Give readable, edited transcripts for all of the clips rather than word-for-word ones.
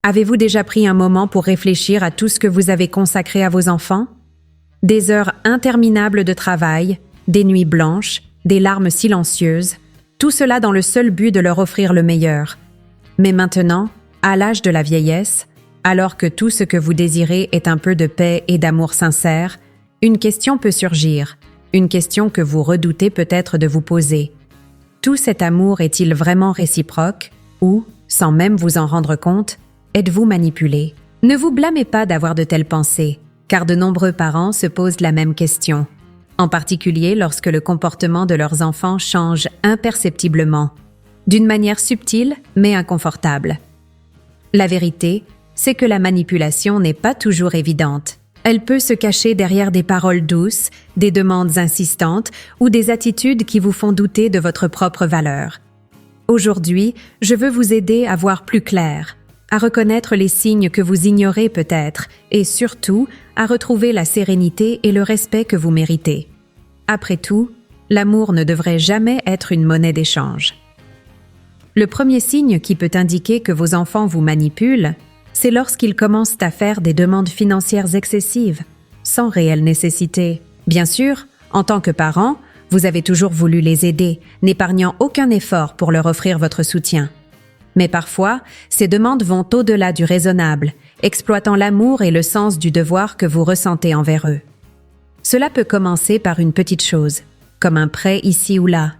Avez-vous déjà pris un moment pour réfléchir à tout ce que vous avez consacré à vos enfants? Des heures interminables de travail, des nuits blanches, des larmes silencieuses, tout cela dans le seul but de leur offrir le meilleur. Mais maintenant, à l'âge de la vieillesse, alors que tout ce que vous désirez est un peu de paix et d'amour sincère, une question peut surgir, une question que vous redoutez peut-être de vous poser. Tout cet amour est-il vraiment réciproque ou, sans même vous en rendre compte, êtes-vous manipulé? Ne vous blâmez pas d'avoir de telles pensées, car de nombreux parents se posent la même question, en particulier lorsque le comportement de leurs enfants change imperceptiblement, d'une manière subtile mais inconfortable. La vérité, c'est que la manipulation n'est pas toujours évidente. Elle peut se cacher derrière des paroles douces, des demandes insistantes ou des attitudes qui vous font douter de votre propre valeur. Aujourd'hui, je veux vous aider à voir plus clair, à reconnaître les signes que vous ignorez peut-être et surtout à retrouver la sérénité et le respect que vous méritez. Après tout, l'amour ne devrait jamais être une monnaie d'échange. Le premier signe qui peut indiquer que vos enfants vous manipulent, c'est lorsqu'ils commencent à faire des demandes financières excessives, sans réelle nécessité. Bien sûr, en tant que parent, vous avez toujours voulu les aider, n'épargnant aucun effort pour leur offrir votre soutien. Mais parfois, ces demandes vont au-delà du raisonnable, exploitant l'amour et le sens du devoir que vous ressentez envers eux. Cela peut commencer par une petite chose, comme un prêt ici ou là.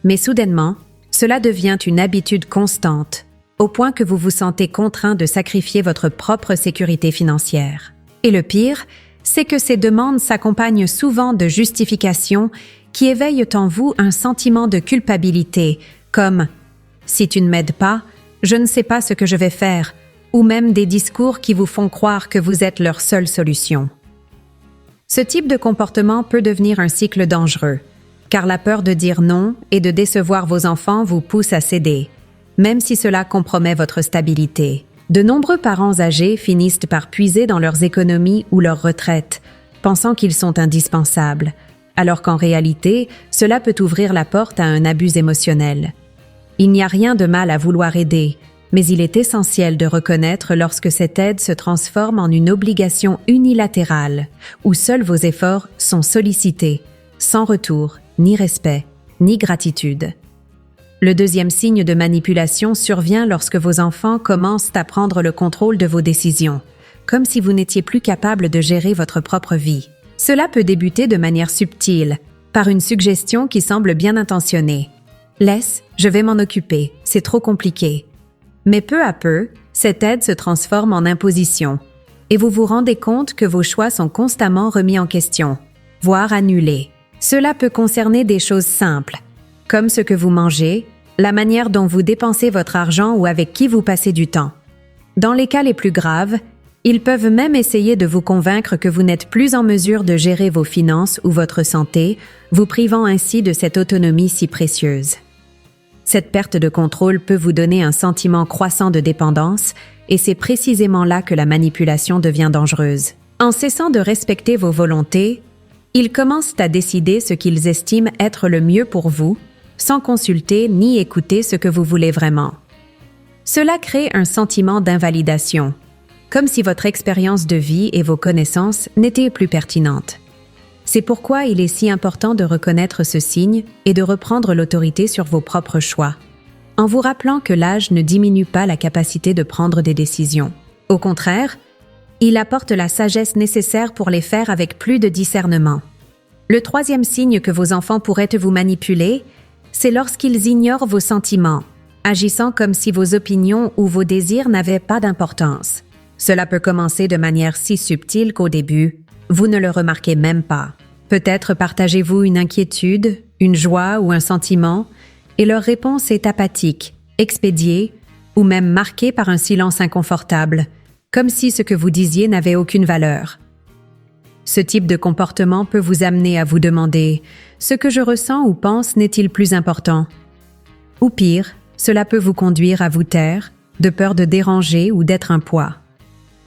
Mais soudainement, cela devient une habitude constante, au point que vous vous sentez contraint de sacrifier votre propre sécurité financière. Et le pire, c'est que ces demandes s'accompagnent souvent de justifications qui éveillent en vous un sentiment de culpabilité, comme « si tu ne m'aides pas, je ne sais pas ce que je vais faire », ou même des discours qui vous font croire que vous êtes leur seule solution. Ce type de comportement peut devenir un cycle dangereux, car la peur de dire non et de décevoir vos enfants vous pousse à céder, même si cela compromet votre stabilité. De nombreux parents âgés finissent par puiser dans leurs économies ou leurs retraites, pensant qu'ils sont indispensables, alors qu'en réalité, cela peut ouvrir la porte à un abus émotionnel. Il n'y a rien de mal à vouloir aider, mais il est essentiel de reconnaître lorsque cette aide se transforme en une obligation unilatérale, où seuls vos efforts sont sollicités, sans retour, ni respect, ni gratitude. Le deuxième signe de manipulation survient lorsque vos enfants commencent à prendre le contrôle de vos décisions, comme si vous n'étiez plus capable de gérer votre propre vie. Cela peut débuter de manière subtile, par une suggestion qui semble bien intentionnée. « Laisse, je vais m'en occuper, c'est trop compliqué. » Mais peu à peu, cette aide se transforme en imposition, et vous vous rendez compte que vos choix sont constamment remis en question, voire annulés. Cela peut concerner des choses simples, comme ce que vous mangez, la manière dont vous dépensez votre argent ou avec qui vous passez du temps. Dans les cas les plus graves, ils peuvent même essayer de vous convaincre que vous n'êtes plus en mesure de gérer vos finances ou votre santé, vous privant ainsi de cette autonomie si précieuse. Cette perte de contrôle peut vous donner un sentiment croissant de dépendance, et c'est précisément là que la manipulation devient dangereuse. En cessant de respecter vos volontés, ils commencent à décider ce qu'ils estiment être le mieux pour vous, sans consulter ni écouter ce que vous voulez vraiment. Cela crée un sentiment d'invalidation, comme si votre expérience de vie et vos connaissances n'étaient plus pertinentes. C'est pourquoi il est si important de reconnaître ce signe et de reprendre l'autorité sur vos propres choix, en vous rappelant que l'âge ne diminue pas la capacité de prendre des décisions. Au contraire, il apporte la sagesse nécessaire pour les faire avec plus de discernement. Le troisième signe que vos enfants pourraient vous manipuler, c'est lorsqu'ils ignorent vos sentiments, agissant comme si vos opinions ou vos désirs n'avaient pas d'importance. Cela peut commencer de manière si subtile qu'au début, vous ne le remarquez même pas. Peut-être partagez-vous une inquiétude, une joie ou un sentiment, et leur réponse est apathique, expédiée, ou même marquée par un silence inconfortable, comme si ce que vous disiez n'avait aucune valeur. Ce type de comportement peut vous amener à vous demander « ce que je ressens ou pense n'est-il plus important ?» Ou pire, cela peut vous conduire à vous taire, de peur de déranger ou d'être un poids.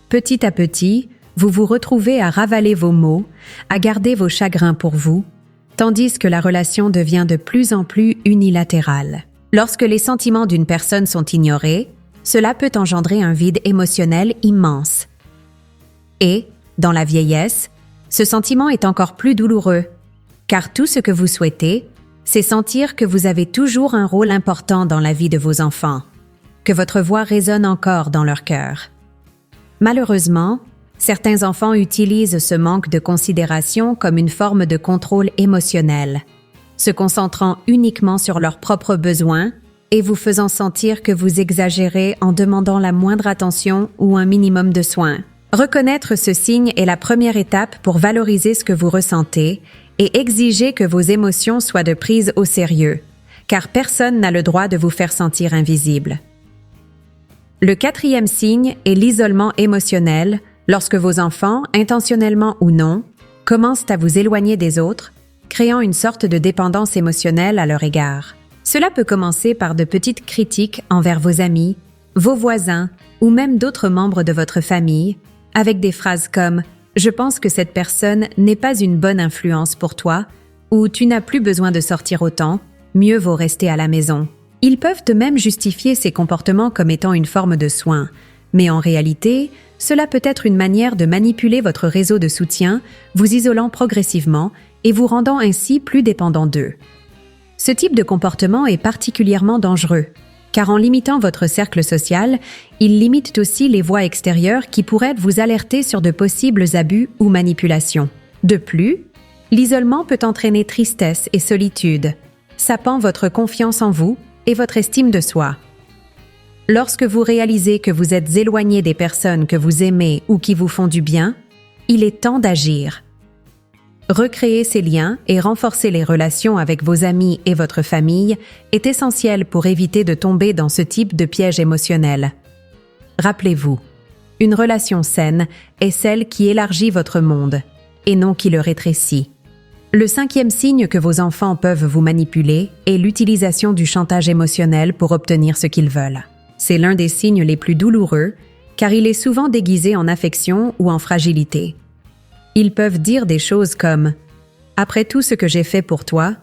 Petit à petit, vous vous retrouvez à ravaler vos maux, à garder vos chagrins pour vous, tandis que la relation devient de plus en plus unilatérale. Lorsque les sentiments d'une personne sont ignorés, cela peut engendrer un vide émotionnel immense. Et, dans la vieillesse, ce sentiment est encore plus douloureux, car tout ce que vous souhaitez, c'est sentir que vous avez toujours un rôle important dans la vie de vos enfants, que votre voix résonne encore dans leur cœur. Malheureusement, certains enfants utilisent ce manque de considération comme une forme de contrôle émotionnel, se concentrant uniquement sur leurs propres besoins et vous faisant sentir que vous exagérez en demandant la moindre attention ou un minimum de soins. Reconnaître ce signe est la première étape pour valoriser ce que vous ressentez et exiger que vos émotions soient de prise au sérieux, car personne n'a le droit de vous faire sentir invisible. Le 4e signe est l'isolement émotionnel lorsque vos enfants, intentionnellement ou non, commencent à vous éloigner des autres, créant une sorte de dépendance émotionnelle à leur égard. Cela peut commencer par de petites critiques envers vos amis, vos voisins ou même d'autres membres de votre famille, avec des phrases comme « Je pense que cette personne n'est pas une bonne influence pour toi » ou « Tu n'as plus besoin de sortir autant, mieux vaut rester à la maison ». Ils peuvent même justifier ces comportements comme étant une forme de soin, mais en réalité, cela peut être une manière de manipuler votre réseau de soutien, vous isolant progressivement et vous rendant ainsi plus dépendant d'eux. Ce type de comportement est particulièrement dangereux, car en limitant votre cercle social, il limite aussi les voix extérieures qui pourraient vous alerter sur de possibles abus ou manipulations. De plus, l'isolement peut entraîner tristesse et solitude, sapant votre confiance en vous et votre estime de soi. Lorsque vous réalisez que vous êtes éloigné des personnes que vous aimez ou qui vous font du bien, il est temps d'agir. Recréer ces liens et renforcer les relations avec vos amis et votre famille est essentiel pour éviter de tomber dans ce type de piège émotionnel. Rappelez-vous, une relation saine est celle qui élargit votre monde et non qui le rétrécit. Le 5e signe que vos enfants peuvent vous manipuler est l'utilisation du chantage émotionnel pour obtenir ce qu'ils veulent. C'est l'un des signes les plus douloureux car il est souvent déguisé en affection ou en fragilité. Ils peuvent dire des choses comme « Après tout ce que j'ai fait pour toi,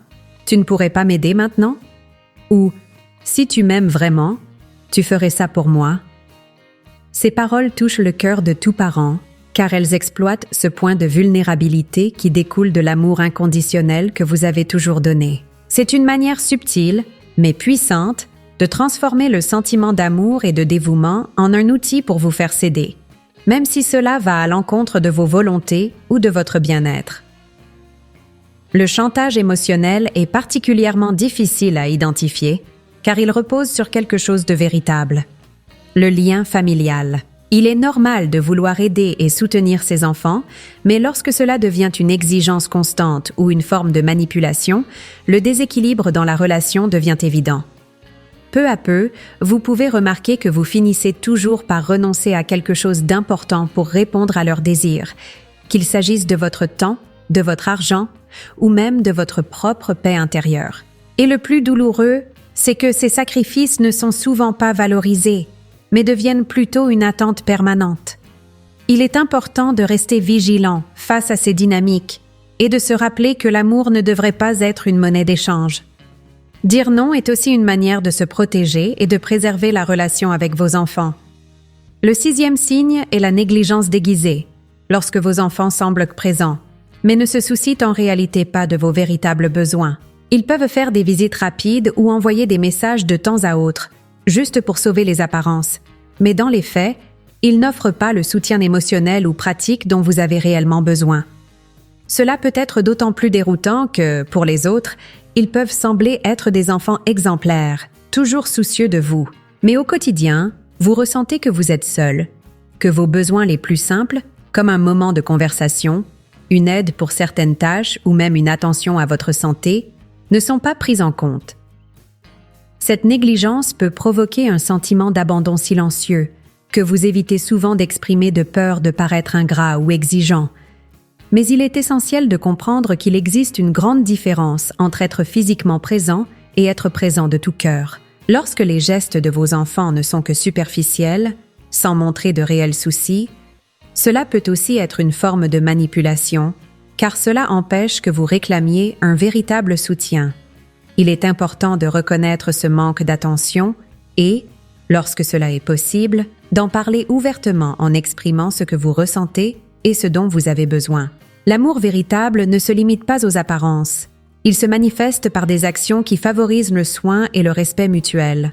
tu ne pourrais pas m'aider maintenant ?» ou « Si tu m'aimes vraiment, tu ferais ça pour moi ?» Ces paroles touchent le cœur de tout parent, car elles exploitent ce point de vulnérabilité qui découle de l'amour inconditionnel que vous avez toujours donné. C'est une manière subtile, mais puissante, de transformer le sentiment d'amour et de dévouement en un outil pour vous faire céder, même si cela va à l'encontre de vos volontés ou de votre bien-être. Le chantage émotionnel est particulièrement difficile à identifier, car il repose sur quelque chose de véritable, le lien familial. Il est normal de vouloir aider et soutenir ses enfants, mais lorsque cela devient une exigence constante ou une forme de manipulation, le déséquilibre dans la relation devient évident. Peu à peu, vous pouvez remarquer que vous finissez toujours par renoncer à quelque chose d'important pour répondre à leurs désirs, qu'il s'agisse de votre temps, de votre argent ou même de votre propre paix intérieure. Et le plus douloureux, c'est que ces sacrifices ne sont souvent pas valorisés, mais deviennent plutôt une attente permanente. Il est important de rester vigilant face à ces dynamiques et de se rappeler que l'amour ne devrait pas être une monnaie d'échange. Dire non est aussi une manière de se protéger et de préserver la relation avec vos enfants. Le 6e signe est la négligence déguisée, lorsque vos enfants semblent présents, mais ne se soucient en réalité pas de vos véritables besoins. Ils peuvent faire des visites rapides ou envoyer des messages de temps à autre, juste pour sauver les apparences. Mais dans les faits, ils n'offrent pas le soutien émotionnel ou pratique dont vous avez réellement besoin. Cela peut être d'autant plus déroutant que, pour les autres, ils peuvent sembler être des enfants exemplaires, toujours soucieux de vous. Mais au quotidien, vous ressentez que vous êtes seul, que vos besoins les plus simples, comme un moment de conversation, une aide pour certaines tâches ou même une attention à votre santé, ne sont pas pris en compte. Cette négligence peut provoquer un sentiment d'abandon silencieux, que vous évitez souvent d'exprimer de peur de paraître ingrat ou exigeant. Mais il est essentiel de comprendre qu'il existe une grande différence entre être physiquement présent et être présent de tout cœur. Lorsque les gestes de vos enfants ne sont que superficiels, sans montrer de réels soucis, cela peut aussi être une forme de manipulation, car cela empêche que vous réclamiez un véritable soutien. Il est important de reconnaître ce manque d'attention et, Lorsque cela est possible, d'en parler ouvertement en exprimant ce que vous ressentez et ce dont vous avez besoin. L'amour véritable ne se limite pas aux apparences. Il se manifeste par des actions qui favorisent le soin et le respect mutuel.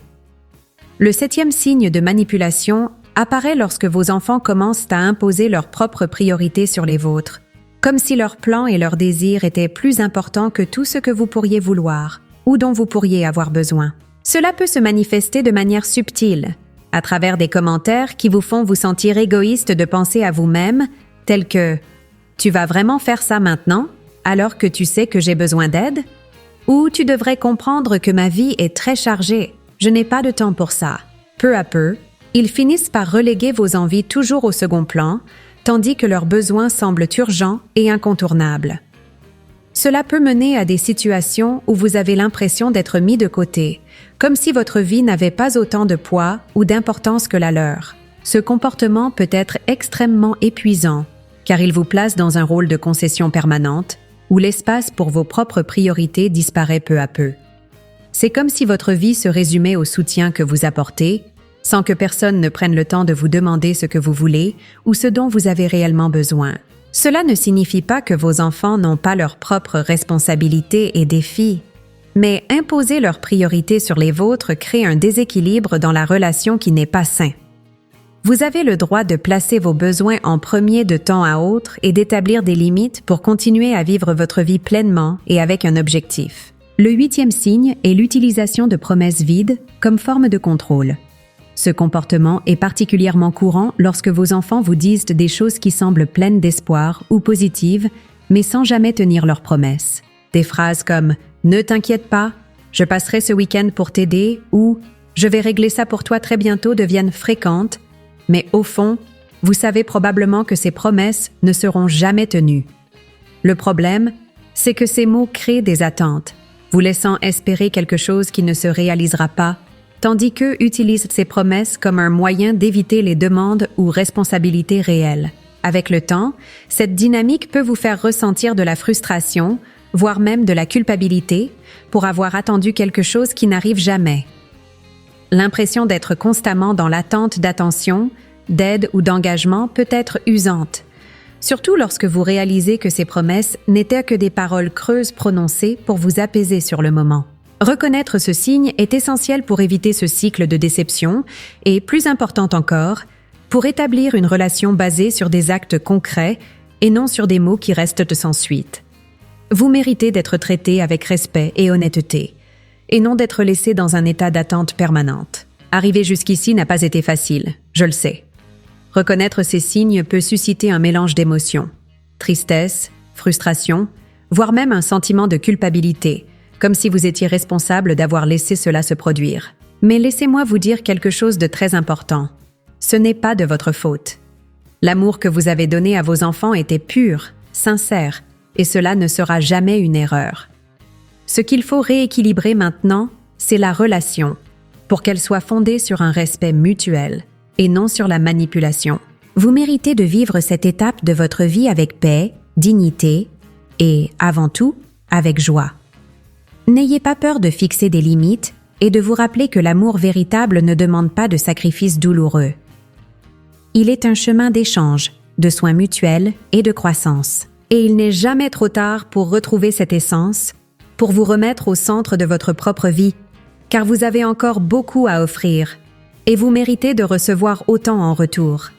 Le 7e signe de manipulation apparaît lorsque vos enfants commencent à imposer leurs propres priorités sur les vôtres, comme si leurs plans et leurs désirs étaient plus importants que tout ce que vous pourriez vouloir ou dont vous pourriez avoir besoin. Cela peut se manifester de manière subtile, à travers des commentaires qui vous font vous sentir égoïste de penser à vous-même, tels que « Tu vas vraiment faire ça maintenant, alors que tu sais que j'ai besoin d'aide ?» ou « Tu devrais comprendre que ma vie est très chargée, je n'ai pas de temps pour ça. » Peu à peu, ils finissent par reléguer vos envies toujours au second plan, tandis que leurs besoins semblent urgents et incontournables. Cela peut mener à des situations où vous avez l'impression d'être mis de côté, comme si votre vie n'avait pas autant de poids ou d'importance que la leur. Ce comportement peut être extrêmement épuisant, car il vous place dans un rôle de concession permanente, où l'espace pour vos propres priorités disparaît peu à peu. C'est comme si votre vie se résumait au soutien que vous apportez, sans que personne ne prenne le temps de vous demander ce que vous voulez ou ce dont vous avez réellement besoin. Cela ne signifie pas que vos enfants n'ont pas leurs propres responsabilités et défis, mais imposer leurs priorités sur les vôtres crée un déséquilibre dans la relation qui n'est pas sain. Vous avez le droit de placer vos besoins en premier de temps à autre et d'établir des limites pour continuer à vivre votre vie pleinement et avec un objectif. Le 8e signe est l'utilisation de promesses vides comme forme de contrôle. Ce comportement est particulièrement courant lorsque vos enfants vous disent des choses qui semblent pleines d'espoir ou positives, mais sans jamais tenir leurs promesses. Des phrases comme « Ne t'inquiète pas, je passerai ce week-end pour t'aider » ou « Je vais régler ça pour toi très bientôt » deviennent fréquentes, mais au fond, vous savez probablement que ces promesses ne seront jamais tenues. Le problème, c'est que ces mots créent des attentes, vous laissant espérer quelque chose qui ne se réalisera pas, tandis qu'eux utilisent ces promesses comme un moyen d'éviter les demandes ou responsabilités réelles. Avec le temps, cette dynamique peut vous faire ressentir de la frustration, voire même de la culpabilité, pour avoir attendu quelque chose qui n'arrive jamais. L'impression d'être constamment dans l'attente d'attention, d'aide ou d'engagement peut être usante, surtout lorsque vous réalisez que ces promesses n'étaient que des paroles creuses prononcées pour vous apaiser sur le moment. Reconnaître ce signe est essentiel pour éviter ce cycle de déception et, plus important encore, pour établir une relation basée sur des actes concrets et non sur des mots qui restent sans suite. Vous méritez d'être traité avec respect et honnêteté, et non d'être laissé dans un état d'attente permanente. Arriver jusqu'ici n'a pas été facile, je le sais. Reconnaître ces signes peut susciter un mélange d'émotions, tristesse, frustration, voire même un sentiment de culpabilité, comme si vous étiez responsable d'avoir laissé cela se produire. Mais laissez-moi vous dire quelque chose de très important. Ce n'est pas de votre faute. L'amour que vous avez donné à vos enfants était pur, sincère, et cela ne sera jamais une erreur. Ce qu'il faut rééquilibrer maintenant, c'est la relation, pour qu'elle soit fondée sur un respect mutuel, et non sur la manipulation. Vous méritez de vivre cette étape de votre vie avec paix, dignité, et, avant tout, avec joie. N'ayez pas peur de fixer des limites et de vous rappeler que l'amour véritable ne demande pas de sacrifices douloureux. Il est un chemin d'échange, de soins mutuels et de croissance. Et il n'est jamais trop tard pour retrouver cette essence, pour vous remettre au centre de votre propre vie, car vous avez encore beaucoup à offrir, et vous méritez de recevoir autant en retour.